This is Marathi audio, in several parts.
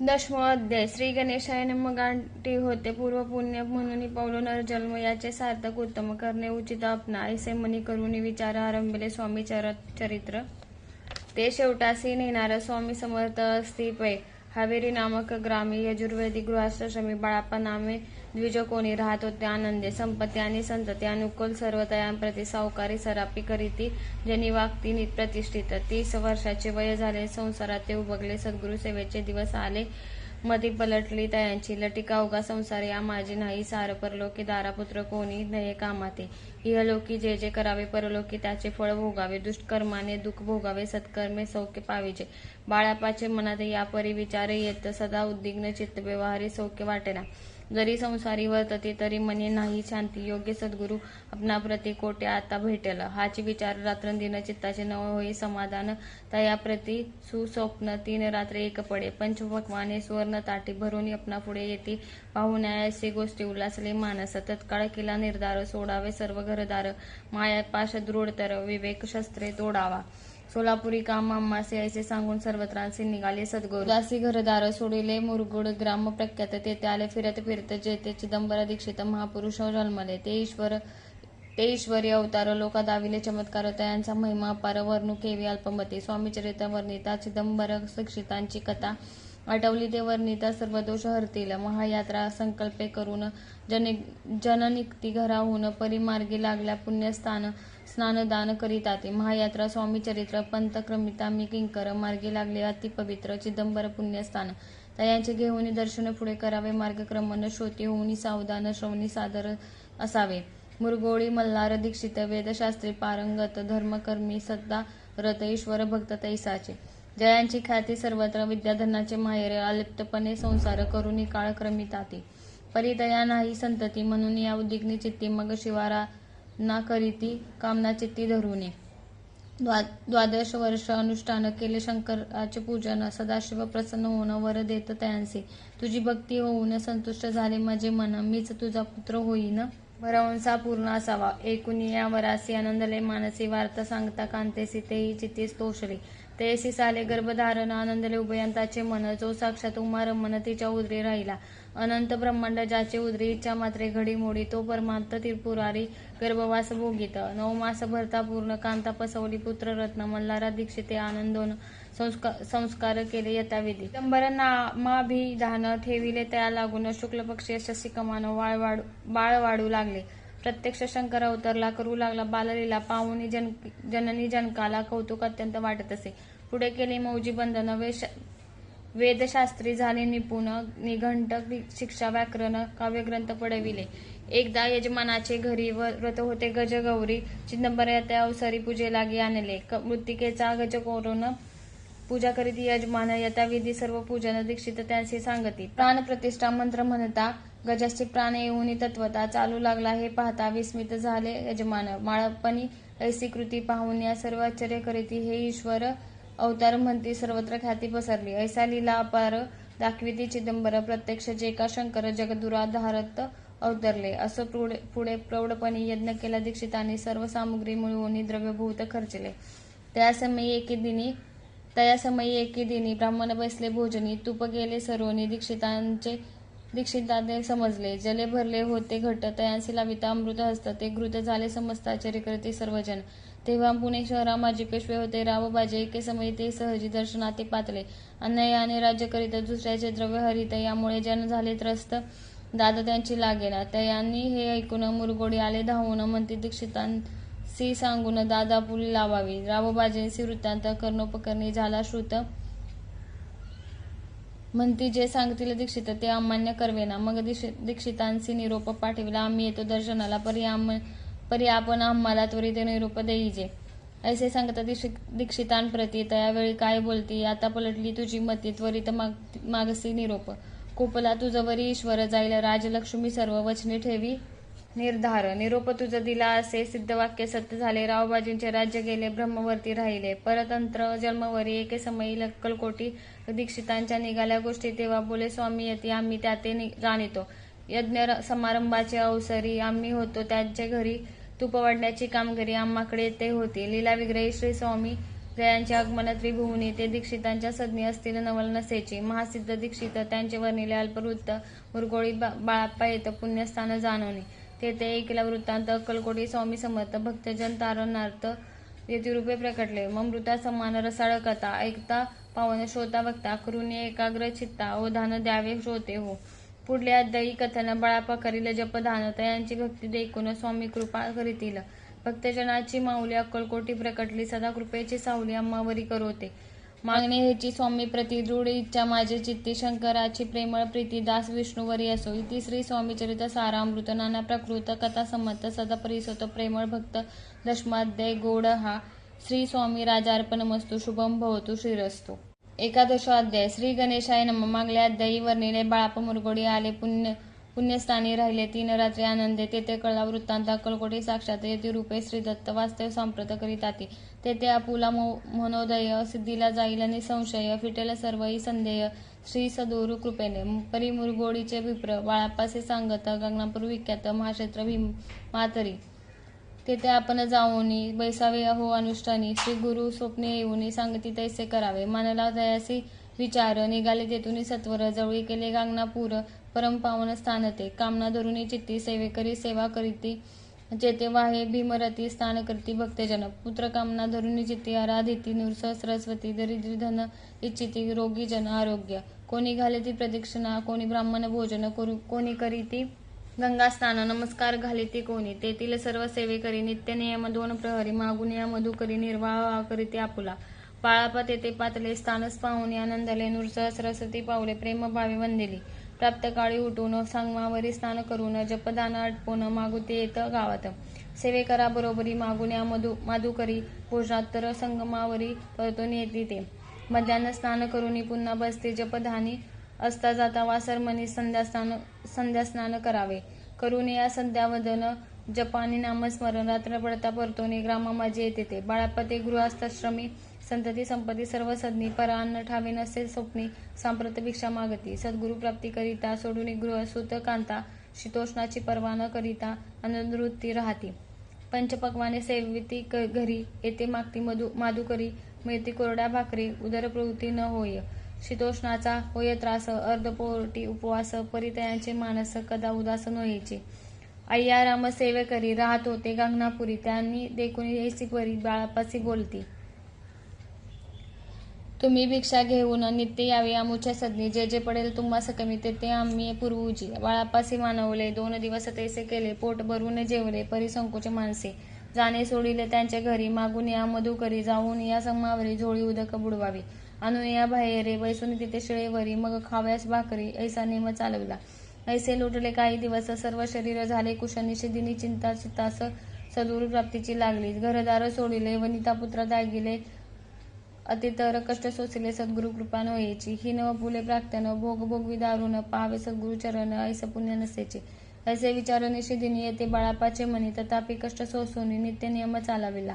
दशमो अध्याय. श्री गणेशाय नमः. गाठी होते पूर्व पुण्य म्हणून पावलो नरजन्म, याचे सार्थक उत्तम करणे उचित आपणा, ऐसे मनी करून विचार आरंभिले स्वामी चरित्र. ते शेवटासी नेणार स्वामी समर्थ असती पै. हावेरी नामक ग्रामी यजुर्वेदी गृहाश्रमी, बाळाप्पा नामे द्विज कोणी राहत होते आनंदे. संपत्ती आणि संतती अनुकूल सर्व तयांप्रती, सावकारी सरापी करीती जनी वागती प्रतिष्ठित. 30 वर्षाचे वय झाले संसारात ते उभगले, सद्गुरु सेवेचे दिवस आले मती पलटली तयांची. लटिका अवघा संसार या माझी नाही, सार परलोकी दारापुत्र कोणी नये कामाते. इहलोकी जे जे करावे, परलोकी त्याचे फळ भोगावे. दुष्कर्माने दुःख भोगावे, सत्कर्मे सौख्य पाविजे. बाळापाचे मनात या परी विचार येत, सदा उद्विग्न चित्त व्यवहारी सौख्य वाटेना. जरी संसारी वर्तते तरी मनी नाही शांती, योग्य सद्गुरु आपणाप्रती कोटे आता भेटेल. हाची विचार रात्रंदिन चित्ताचे न होई समाधान, तयाप्रती सुस्वप्न 3 रात्रे एक पडे. पंचपक्वाने सुवर्ण ताटी भरून आपणापुढे येती, पाहुण्यासी गोष्टी उल्हासले मानस. तत्काळ केला निर्धार, सोडावे सर्व घरदार. मायापाश दृढ तर विवेक शस्त्रे तोडावा. सोलापुरी काम आम्हासे ऐसे सांगून सर्वत्रांसी निघाले सद्गुरु. दासी घरदार सोडिले मुरगुड ग्राम प्रख्यात, तेथे आले फिरत फिरत जेथे चिदंबर दीक्षित महापुरुष जन्मले. ते ईश्वरी अवतार लोका दाविले चमत्कार, तयांचा महिमा अपार वर्णू केवी अल्पमती. स्वामीचरित्र वर्णिता चिदंबर दीक्षितांची कथा, आठवली ते वर्णिता सर्व दोष हरतील. महायात्रा संकल्पे करून जननिक्ती घराहून परिमार्गी लागल्या पुण्यस्थान, स्नानदान करीताती. महायात्रा स्वामीचरित्र पंथ क्रमिता मी किंकर, मार्गी लागले अतिपवित्र चिदंबर पुण्यस्थान. तयांचे घेऊन दर्शन पुढे करावे, मार्गक्रमण श्रोती होऊन सावधान श्रवणी सादर असावे. मुरगोळी मल्हार दीक्षित वेदशास्त्री पारंगत, धर्मकर्मी सदा रत ईश्वर भक्त तैसाचे. जयांची ख्याती सर्वत्र, विद्याधनाचे माहेर, अलिप्तपणे संसार करुणी काळ क्रमिताती. परितया नाही संतती म्हणून या उद्विग्नी चित्ती, मग शिवारा ना करीती कामना चित्ती धरुनी. 12 वर्ष अनुष्ठान केले शंकराचे पूजन, सदाशिव प्रसन्न होऊन वर देत तयांसी. तुझी भक्ती होऊन संतुष्ट झाले माझे मन, मीच तुझा पुत्र होईन भरवंसा पूर्ण असावा. ऐकुनी या वरासी आनंदले मानसी, वार्ता सांगता कांतेसी तेही चित्तीस तोषली. तेसी साले गर्भधारण आनंदले उभयंताचे मन, जो साक्षात उमा रमण तिच्या उदरी राहिला. अनंत ब्रह्मांड ज्याचे उदरी इच्छा मात्रे घडी मोडी, तो परमार्थ त्रिपुरारी गर्भवास भोगीत. 9 मास भरता पूर्ण कांता पसवली पुत्ररत्न, मल्हारा दीक्षिते आनंदोन संस्कार केले यथाविधी. चिदंबर नामाभिधान ठेविले तया लागून, शुक्ल पक्षी शशिकमान बाळ वाढू लागले. प्रत्यक्ष शंकर अवतरला, करू लागला बाललीला. पाहुणी जननी जनकाला कौतुक अत्यंत वाटत असे. पुढे केले मौजी बंधन, वेदशास्त्री झाले निपुण, निघंट शिक्षा व्याकरण काव्यग्रंथ पडविले. एकदा यजमानाचे घरी व्रत होते गजगौरी, चिदंबर त्या अवसरी पूजे लागी आणले. मृत्तिकेचा गज करून पूजा करीत यजमान, यथाविधी सर्व पूजन दीक्षित त्यांशी सांगती. प्राण प्रतिष्ठा मंत्र म्हणता गजाचे प्राण येऊन तत्वता चालू लागला, हे पाहता विस्मित झाले यजमान. माळपणी ऐसी कृती पाहून या सर्व आश्चर्य करीती, हे ईश्वर अवतार म्हणती सर्वत्र ख्याती पसरली. ऐसा लीला अपार दाखविती चिदंबर, प्रत्यक्ष जे का शंकर जगदुराधारत अवतरले. असं पुढे प्रौढपणी यज्ञ केला दीक्षितांनी, सर्व सामुग्री मिळवून द्रव्यभूत खर्चले. त्या समयी एके दिनी ब्राह्मण बसले भोजनी, तूप गेले सरोनी. दीक्षितांचे समजले, जले भरले होते घट, तयांसी लाविता अमृत हस्त. ते घृत झाले समस्त आश्चर्य करते सर्वजन. तेव्हा पुणे शहरा माजी पेशवे होते रावबाजे, एके समयी ते सहजी दर्शनाते पातले. अन्यायाने राज्य करीत दुसऱ्याचे द्रव्य हरित, यामुळे जन झाले त्रस्त, दाद त्यांची लागेना. तयांनी हे ऐकून मुरगोडी आले धावून, म्हणती दीक्षितांसी सांगून दादा पुली लावावी. रावबाजेंसी वृत्तांत कर्णोपकर्णी झाला श्रुत, म्हणती जे सांगतील दीक्षित ते अमान्य करवेना. मग दीक्षितांसी निरोप पाठविला, आम्ही येतो दर्शनाला, परी आपण आम्हाला त्वरित निरोप देईजे. ऐसे सांगता दीक्षितांप्रती, त्यावेळी काय बोलती, आता पलटली तुझी मती, त्वरित मागसी निरोप. कोपला तुझवरी ईश्वर जाईल, राजलक्ष्मी सर्व वचने ठेवी निर्धार. निरोप तुझ दिला असे सिद्धवाक्य सत्य झाले, रावबाजींचे राज्य गेले ब्रह्मवर्ती राहिले. परतंत्र जन्मवरी एके समयी अक्कलकोटी दीक्षितांच्या निघाल्या गोष्टी, तेव्हा बोले स्वामी यती आम्ही त्याते जाणितो. यज्ञ समारंभाचे अवसरी आम्ही होतो त्यांचे घरी, तूप वाढण्याची कामगिरी आम्हाकडे ते होती. लीला विग्रही श्री स्वामी जयांचे आगमन त्रिभुवनी ते दीक्षितांच्या सदनी असतील नवल नसेची. महासिद्ध दीक्षित त्यांचे वर्णिले अल्पवृत्त मुरगोळी बाळाप्पा येत पुण्यस्थान जाणवणे. तेथे ऐकला वृत्तांत अक्कलकोटी स्वामी समर्थ भक्तजन तारणार्थ यतिरूपे प्रकटले. ममृता समान रसाळ कथा ऐकता पावन श्रोता वक्ता करून एकाग्र चित्ता अवधान द्यावे श्रोते हो. पुढले अध्यायी कथन बाळाप्पा करील जपदान तयांची भक्ती देखून स्वामी कृपा करीतील. भक्तजनाची माऊली अक्कलकोटी प्रकटली सदा कृपेची सावली अम्मावरी करोते. मागणे हेची स्वामी प्रति दृढ इच्छा माझे चित्ती शंकराची प्रेमळ प्रीती दास विष्णुवरी असो. इति श्री स्वामीचरित सारामृत नाना प्रकृत कथा संमत सदा परिसोत प्रेमळ भक्त दशमाध्याय गोड हा. श्री स्वामी राजार्पणमस्तु शुभम भवतु श्रीरस्तु. एकादशोऽध्याय श्री गणेशाय नमः. मागल्या अध्यायी वर्णिले बाळाप्पा मुरगोळी आले पुण्यस्थानी राहिले 3 रात्री आनंदे. तेथे कळला वृत्तांत अक्कलकोटी साक्षात यतिरूपे श्रीदत्त वास्तव सांप्रत करीताती. तेथे आपुला मनोदय सिद्धीला जाईल निसंशय फिटेल सर्वही संदेह श्री सद्गुरु कृपेने. परी मुरगोळीचे विप्र बाळाप्पासे सांगत गगनापूर विख्यात महाक्षेत्र भीमातरी. तेथे आपण जाऊनी बैसावे अहो अनुष्ठानी. श्री गुरु स्वप्ने येऊनी सांगती तैसे करावे. मानला तयासी विचार निघाले तेथून सत्वर जवळी केले गांगनापूर परमपावन स्थान ते. कामना धरुणी चित्ती सेवेकरी सेवा करीती जेथे वाहे भीमरती स्थान करती भक्तजन. पुत्र कामना धरुणी चित्ती आराधिती नृस सरस्वती. दरिद्री धन इच्छिती रोगी जन आरोग्य. कोणी घालिती प्रदक्षिणा कोणी ब्राह्मण भोजन कोणी करीती गंगा स्नान. नमस्कार घालिती कोणी तेथील सर्व सेवेकरी. नित्य नियम 2 प्रहरी मागून या मधुकरी निर्वाह करीती आपुला. बाळाप्पा तेथे पातले स्थानच पाहुणे आनंदले. नृसह सरस्वती पावले प्रेमभावे वंदिली. प्राप्त काळी उठून सांगमावरी स्नान करून जपदान आटपून मागुते येत गावात. सेवेकरा बरोबरी मागून या माधुकरी. भोजनात्तर संगमावरी परतून येती ते. मध्यान्ह स्नान करून पुन्हा बसते जपधानी. असता जाता वासरमणी संध्यास्नान करावे. करून या संध्यावदन जपानी नामस्मरण. रात्र पडता परतोनी ग्रामा माझे येते ते. बाळाप्पा ते गृहस्थाश्रमी संतती संपत्ती सर्व सदनी. परान्न ठावे नसे स्वप्नी सांप्रत भिक्षा मागती. सद्गुरु प्राप्ती करिता सोडून गृह सुत कांता. शीतोष्णाची पर्वा न करिता आनंदवृत्ती राहती. पंचपक्वाने सेविती घरी. येथे मागती माधुकरी मिळती कोरड्या भाकरी. उदर प्रवृत्ती न होय शीतोष्णाचा होय त्रास. अर्धपोटी उपवास परितयांचे मानस कदा उदास नव्हेचे. अय्याराम सेवेकरी राहत होते गांगनापुरी. त्यांनी देखून ऐसी परी बाळाप्पासी बोलती. तुम्ही भिक्षा घेऊन नित्य यावे आमुच्या सदनी. जे जे पडेल तुम्हा सकमी ते आम्ही पुरवूजी. बाळाप्पासी मानवले 2 दिवस तैसे केले. पोट भरून जेवले परिसंकोच माणसे. जाणे सोडिले त्यांच्या घरी. मागून या मधुकरी जाऊन या समावरी. झोळी उदक बुडवावी आणून या बाहेरे. बैसून तिथे शिळेवरी मग खाव्यास भाकरी. ऐसा नेम चालवला. ऐसे लुटले काही दिवस. सर्व शरीर झाले कुश. निषेधिनी चिंता चित्तास सद्गुरु प्राप्तीची लागली. घरदार सोडिले वनितापुत्र दागिले. अतितर कष्ट सोसिले सद्गुरु कृपा नव्हेची. हीन व फुले प्राक्तन भोग भोगवी दारुण. पाहावे सद्गुरु चरण ऐस पुण्य नसेचे. ऐसे विचार निषेधिनी येते बाळाप्पाचे मनी. तथापि कष्ट सोसून नित्य नियम चालविला.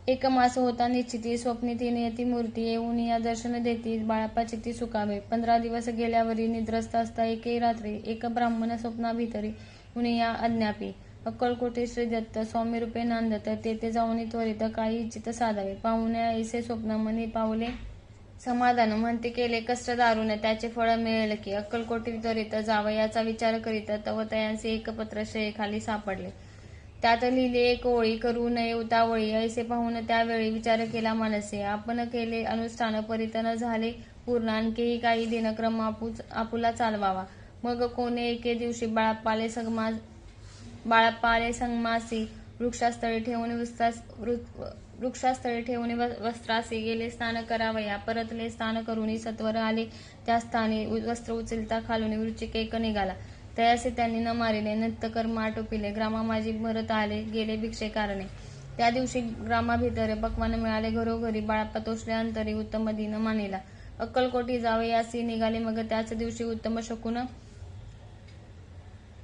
1 मास होता निश्चिती. स्वप्नी तिने येती मूर्ती. येऊन या दर्शन देती बाळाप्पा चित्ती सुखावे. 15 दिवस गेल्यावरी निद्रस्त असता एके रात्री. एक ब्राह्मण स्वप्नाभितरी उनिया अज्ञापी. अक्कलकोटी श्रीदत्त स्वामी रूपे नांदत. तेथे जाऊन त्वरित काही इच्छित साधावे. पाहुण्या ऐसे स्वप्न मनी पावले समाधान. म्हणते केले कष्ट दारुण त्याचे फळ मिळेल की. अक्कलकोटी त्वरित जावं याचा विचार करीत तव तयांचे एक पत्र खाली सापडले. त्यात लिहिले 1 ओळी. करू नये उतावळी. ऐसे पाहून त्यावेळी विचार केला मनसे. आपण केले अनुष्ठान परितन झाले पूर्ण. आणखीही काही दिनक्रम आपुला चालवावा. मग कोणे एके दिवशी बाळाप्पा संगमासी वृक्षास्थळी ठेवून वस्त्रासी गेले स्नान करावया. परतले स्नान करून सत्वर आले त्या स्थानी. वस्त्र उचलता खालून वृश्चिक एक निघाला. तयासे त्यांनी न मारिले. नित्यकर्म आटोपिले. ग्रामामाजी भरत आले गेले भिक्षे कारणे. त्या दिवशी ग्रामाभितर पक्वान मिळाले घरोघरी. बाळाप्पा तोषले अंतरी उत्तम दिन मानिला. अक्कलकोटी जावे यासी निघाले. मग त्याच दिवशी उत्तम शकून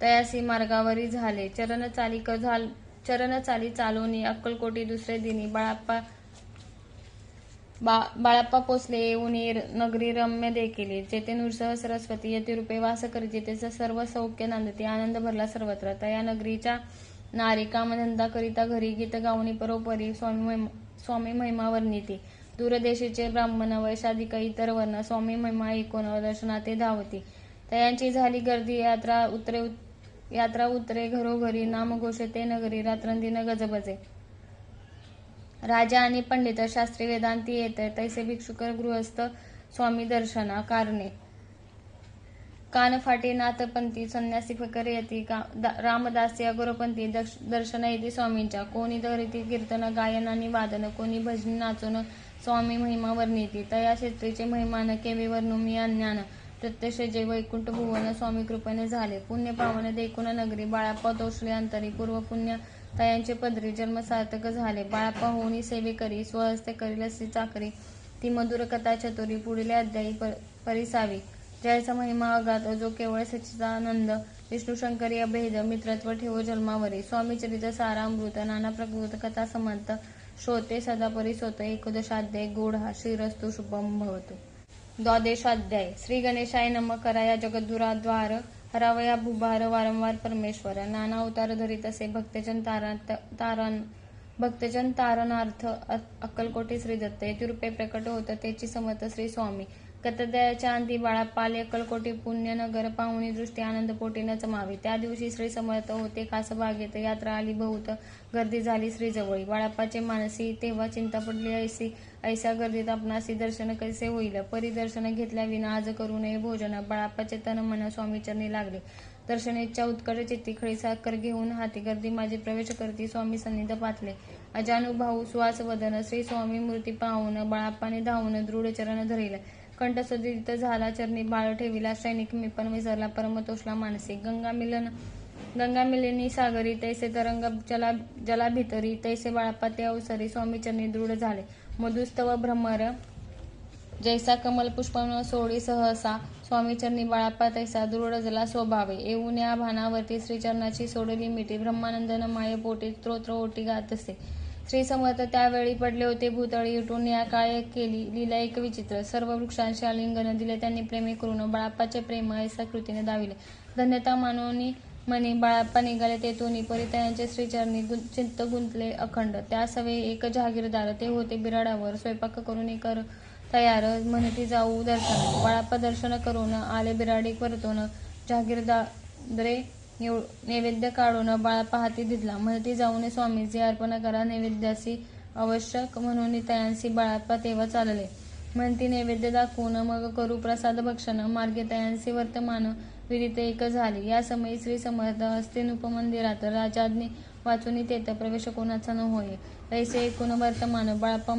तयासी मार्गावरी झाले. चरण चाली चालून अक्कलकोटी दुसरे दिनी. बाळाप्पा पोचले. येऊन नगरी रम्य देखिली. जेथे नृसह सरस्वती यतिरूपे वास करीती. त्याचा सर्व सौख्य नांदती. आनंद भरला सर्वत्र. तया नगरीच्या नारी कामधंदा करिता घरी गीत गाऊनी परोपरी स्वामी महिमा वर्णिती. दूरदेशीचे ब्राह्मण वैशाधिक इतर वर्ण स्वामी महिमा ऐकून दर्शनाते धावती. तयांची झाली गर्दी. यात्रा उतरे घरोघरी. नामघोष ते नगरी. रात्रंदिन गजबजे. राजा आणि पंडित शास्त्री वेदांती येत. तैसे भिक्षुक गृहस्थ स्वामी दर्शना कारणे. कानफाटी नाथपंथी संन्यासी फकर येती. रामदासी अगोरपंथी दर्शन येते स्वामींच्या. कोणी धरिती कीर्तन गायन आणि वादन. कोणी भजनी नाचून स्वामी महिमा वर्णिती. तया क्षेत्रीचे महिमान केवे वर्णू मी अज्ञान. प्रत्यक्ष जे वैकुंठ भुवन स्वामी कृपेने झाले. पुण्य पावन देखून नगरी. बाळाप्पा तोषले अंतरी. पूर्व पुण्य तयांचे पदरी. जन्म सार्थक झाले. बाळाप्पा होऊनी सेवे करी. स्वहस्ते करील अशी चाकरी. ती मधुर कथा चतुरी. पुढील अध्यायी परिसावी. जयाचा महिमा अगाध. जो केवळ सच्चिदानंद. विष्णू शंकरी अभेद. मित्रत्व ठेवो जन्मावरी. स्वामी चरित सारामृत. नाना प्रकृत कथा समंत. श्रोते सदा परिसोत. एकोदशाध्याय गूढा. श्रीरस्तु शुभम भवतु. द्वादशाध्याय. श्री गणेशाय नमः. कराया जगद्दुराद्वार. हरावया भूभार. वारंवार परमेश्वर. नाना अवतार धरीत असे. भक्तजन तारणार्थ अक्कलकोटी श्री दत्त. यतिरूपे प्रकट होत तेची समर्थ श्री स्वामी. गतदयाच्या अंती बाळाप्पा आले अक्कलकोटी. पुण्यनगर पाहुणी दृष्टी आनंदपोटी न चमावी. त्या दिवशी श्री समर्थ होते खास बागेत. यात्रा आली बहुत. गर्दी झाली श्रीजवळी. बाळाप्पाचे मानसी तेव्हा चिंता पडली ऐसी. ऐसा गर्दीत आपणासी दर्शन कसे होईल. परिदर्शन घेतल्या विना आज करू नये भोजन. बाळाप्पाचे तन मन स्वामीचरणी लागले. दर्शनेच्छा उत्कट चित्ती. खळी साखर घेऊन हाती. गर्दी माझी प्रवेश करती. स्वामी सन्निध पातले. अजानुभाऊ सुहास वदन. श्री स्वामी मूर्ती पाहून बाळाप्पाने धावून दृढ चरण धरिले. कंठसुदित झाला चरणी बाळ ठेविला. सैनिक मी पण विसरला. परम तोषला मानसी. गंगा मिलनी सागरी. तैसे तरंग जला भितरी. तैसे बाळाप्पा ते अवसरी. स्वामी चरणी दृढ झाले. मधुस्तव भ्रमर. जैसा कमल पुष्पम सोडी सहसा. स्वामी चरणी बाळाप्पा तैसा दृढ जला स्वभावे. येऊन या भानावरती श्रीचरणाची सोडली मिठी. ब्रह्मानंदन माये पोटी स्तोत्र ओटी गात असे. श्री समर्थ त्यावेळी पडले होते भूतळी उठून. या काय केली लीला एक विचित्र. सर्व वृक्षांशी आलिंगन दिले त्यांनी प्रेमे करून. बाळाप्पाचे प्रेम ऐसा कृतीने दाविले. धन्यता मानोनी मनी बाळाप्पा निघाले तेथून. परितयांचे श्रीचरणी चित्त गुंतले अखंड. त्या सवे एक जहागीरदार. ते होते बिराडावर. स्वयंपाक करून कर तयार. म्हणती जाऊ दर्शन. बाळाप्पा दर्शन करून आले बिराडी परतून. जहागीरदारे नैवेद्य काढून बाळाप्पा हाती दिला. म्हणती जाऊन स्वामीजी अर्पण करा नैवेद्यासी आवश्यक. म्हणून तयांसी बाळाप्पा तेव्हा चालले. म्हणती नैवेद्य दाखवून मग करू प्रसाद भक्षण. मार्गे तयांसी वर्तमान विदित एक झाली. या समयी श्री समर्थ हस्तिनूप मंदिरात. राजाज्ञे वाचून तेथ प्रवेश कोणाचा न होय. ऐसे एकूण वर्तमान. बाळाप्पा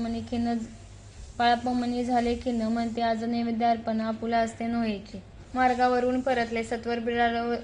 मनी झाले खिन्न. म्हणते आज नैवेद्य अर्पण आपुला हस्ते नव्हेची. मार्गावरून परतले. सत्वर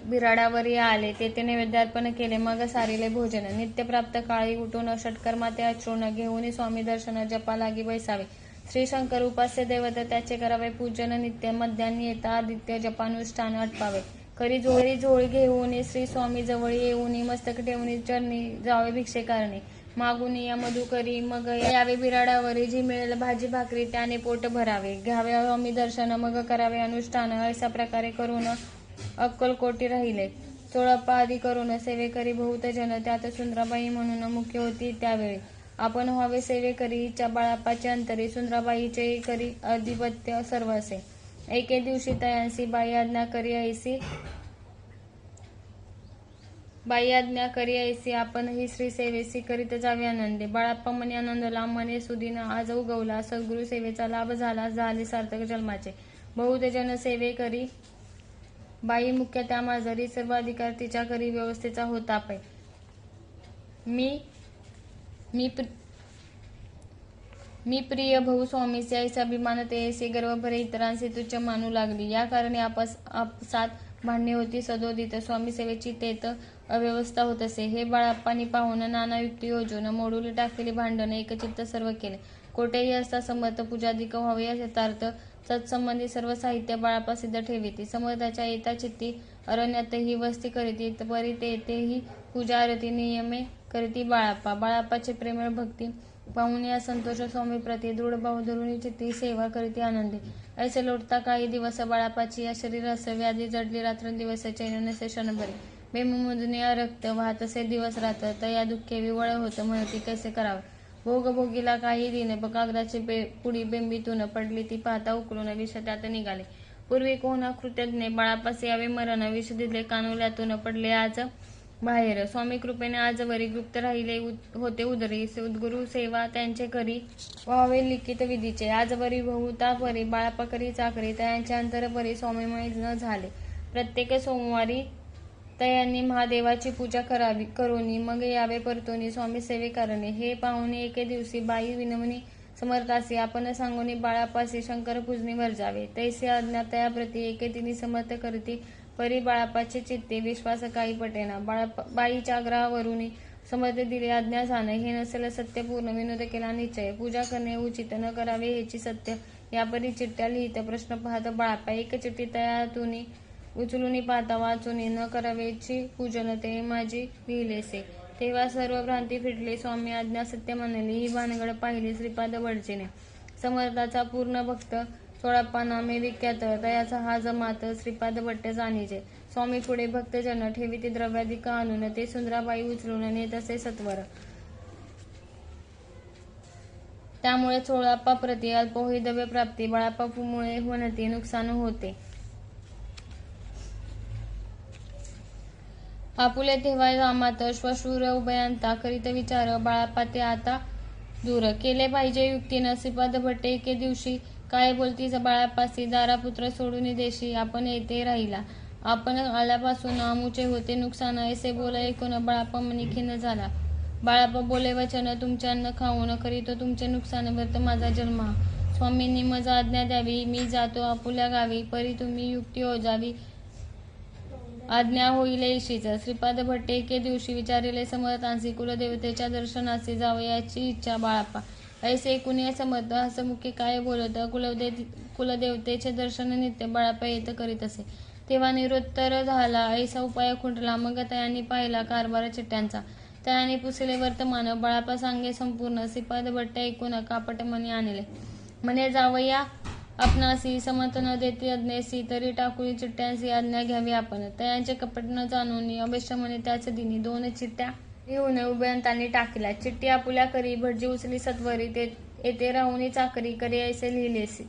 बिराडावरी आले. तेथे नैवेद्यार्पण केले. मग सारिले भोजन. नित्यप्राप्त काळी उठून षटकर्मा ते आचरून घेऊन स्वामी दर्शन जपा लागी बैसावे. श्री शंकर उपास्य दैवत त्याचे करावे पूजन नित्य. मध्यान्नी येता आदित्य जपानुष्ठान आटपावे. करी झोळी घेऊन श्री स्वामी जवळी येऊन मस्तक ठेवून चरणी जावे भिक्षे कारणे. मागून या मधुकरी. मग यावे बिराडावरी. जी मिळेल भाजी भाकरी त्याने पोट भरावे. घ्यावे स्वामी दर्शन मग करावे अनुष्ठान. अशा प्रकारे करून अक्कलकोटी राहिले. चोळप्पा आदी करून सेवेकरी बहुत जन. त्यात सुंदराबाई म्हणून मुख्य होती त्यावेळी. आपण व्हावे सेवेकरी इच्छा बाळाप्पाचे अंतरी. सुंदराबाईचे करी अधिपत्य सर्व असे. एके दिवशी तयांसी बाई आज्ञा करी ऐसी आपण ही श्री सेवेसी करीत जावे आनंदे. बाळाप्पा मनी आनंदला. मने सुदीन आज उगवला. सद्गुरु सेवेचा लाभ झाला. झाले सार्थक जन्माचे. बहुत जन सेवे करी. बाई मुख्य त्या माजरी. सर्व अधिकार तिच्या करी. व्यवस्थेचा होता पाय. मी प्रिय भाऊ स्वामीचे ऐसा अभिमान तेसी. गर्व भरे इतरांचे तुच्छ मानू लागली. या कारणे आपसात भांडणे होती सदोदित. स्वामी सेवेची तेथ अव्यवस्था होत असे. हे बाळाप्पांनी पाहून नाना युक्ती योजून मोडून टाकलेली भांडण एकचित्त सर्व केले. कोठेही असता समर्थ पूजाधिक व्हावे यथार्थ. सत्संबंधी सर्व साहित्य बाळाप्पा सिद्ध ठेविती. समर्थाच्या येता चित्ती अरण्यातही वस्ती करीती. परी तेथेही पूजा आरती नियमे करीती बाळाप्पा. बाळाप्पाचे प्रेमळ भक्ती पाहून या संतोष स्वामी प्रती. दृढ भाव धरून चित्ती सेवा करीती आनंदी. ऐसे लोटता काही दिवस बाळाप्पाची. या शरीरास व्याधी जडली. रात्रंदिवस चैन नसे क्षणभरी. बेमुदने रक्त वाहत असे दिवस रात्र. तया दुःखे विवळ होत. म्हणती कैसे करावे. भोगभोगीला काही दिन कागदाची पुडी बेंबीतून पडली ती पाहता उकळून विष त्यात निघाले. पूर्वी कोणा कृतज्ञ बाळापास यावे मरण विष दिले कानोल्यातून पडले आज बाहेर. स्वामी कृपेने आजवरी गुप्त राहिले होते उदरी सद्गुरु सेवा त्यांचे करी व्हावे लिखित विधीचे. आजवरी बहुता परी बाळापा करी चाकरी तयांचे अंतरपरी स्वामीमय न झाले. प्रत्येक सोमवारी तयांनी महादेवाची पूजा करावी करोनी मग यावे परतोनी स्वामी सेवे करणे. हे पाहुणे एके दिवशी बाई विनवणी समर्थासी आपण सांगोनी बाळापासी शंकर पूजनी वर्जावे. तैसे आज्ञा तयाप्रती एके तिनी समर्थ करती परी बाळापाचे चित्ते विश्वास काही पटेना. बाईच्या आग्रहावरून समर्थ दिले आज्ञा झाणे. हे नसेल सत्य पूर्ण विनोद केला निश्चय. पूजा करणे उचित न करावे हेची सत्य यापरी चिठ्ठ्या लिहित प्रश्न पाहत बाळापा. एक चिठ्ठी तयातून उचलून पाहता वाचून न करावेची पूजन ते माझी लिहिलेसे. तेव्हा सर्व भ्रांती फिटली स्वामी आज्ञा सत्य म्हणली. ही भानगड पाहिली श्रीपाद भटजीने. समर्थाचा पूर्ण भक्त सोळाप्पा नामे विख्यात तयाचा हा जमात श्रीपाद भट्ट जाणीजे. स्वामी पुढे भक्तजन ठेवीती द्रव्याधिक आणून ते सुंदराबाई उचलून नेत असे सत्वर. त्यामुळे सोळाप्पा प्रती अल्प होई द्रव्य प्राप्ती बाळाप्पामुळे होणते नुकसान होते. आपुले तेव्हा रामात श्वशूर उभयांता करीत विचार बाळाप्पा ते आता दूर केले पाहिजे युक्तीनं. श्रीपाद भट्ट एके दिवशी काय बोलतीस बाळापासी दारापुत्र सोडून देशी आपण येथे राहिला. आपण आल्यापासून आमुचे होते नुकसान ऐसे बोल ऐकून बाळाप्पा मनी खिन्न झाला. बाळाप्पा बोले वचन तुमचे अन्न खाऊन करीतो तुमचे नुकसान व्रत माझा जन्म हा. स्वामींनी मज आज्ञा द्यावी मी जातो आपुल्या गावी परी तुम्ही युक्ती ओजावी आज्ञा होईल येशीच. श्रीपाद भट्ट एके दिवशी विचारिले समर्थांसी कुलदेवतेच्या दर्शनासी जावयाची इच्छा बाळाप्पा. ऐसे कुणी समर्थ हसमुखे काय बोलत कुलदेवतेचे दर्शन नित्य बाळाप्पा येत करीत असे. तेव्हा निरोत्तर झाला ऐसा उपाय खुंटला. मग तयांनी पाहिला कारभार चिठ्ठ्यांचा. तयांनी पुसले वर्तमान बाळाप्पा सांगे संपूर्ण. श्रीपाद भट्ट ऐकून कापट मनी आणले म्हणे जावया आपणासी समर्थ न देते अज्ञेसी तरी टाकुळी चिठ्ठ्यांसी आज्ञा घ्यावी आपण. तयांचे कपट न जाणून अवश्य म्हणे त्याच दिनी 2 चिठ्ठ्या लिहून उभयंतांनी टाकल्या. चिठ्ठी आपुल्या करी भटजी उचली सत्वरी येथे राहुनी चाकरी करी ऐसे लिहिलेसे.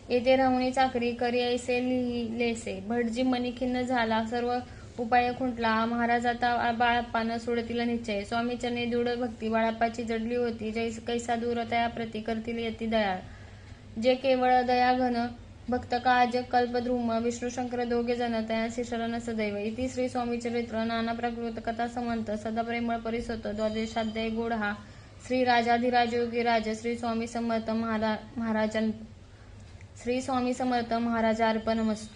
येथे राहुनी चाकरी करी ऐसे लिहिलेसे. भटजी मनी खिन्न झाला. सर्व उपाय खुंटला. महाराज आता बाळाप्पानं सोडतील निश्चय. स्वामीचरणी दृढ भक्ती बाळाप्पाची जडली होती. कैसा दूर तयाप्रती करतील यती दयाळ. जे केवळ दयाघन भक्त काज कल्पद्रुम विष्णू शंकर दोघे जण तयांसी शरण सदैव. इति श्री स्वामी चरित्र नाना प्राकृत कथा समंत सदा प्रेमळ परिसोत द्वादशाध्याय गोड हा. श्री राजाधिराज योगीराज श्री स्वामी समर्थ महाराजार्पणमस्तु.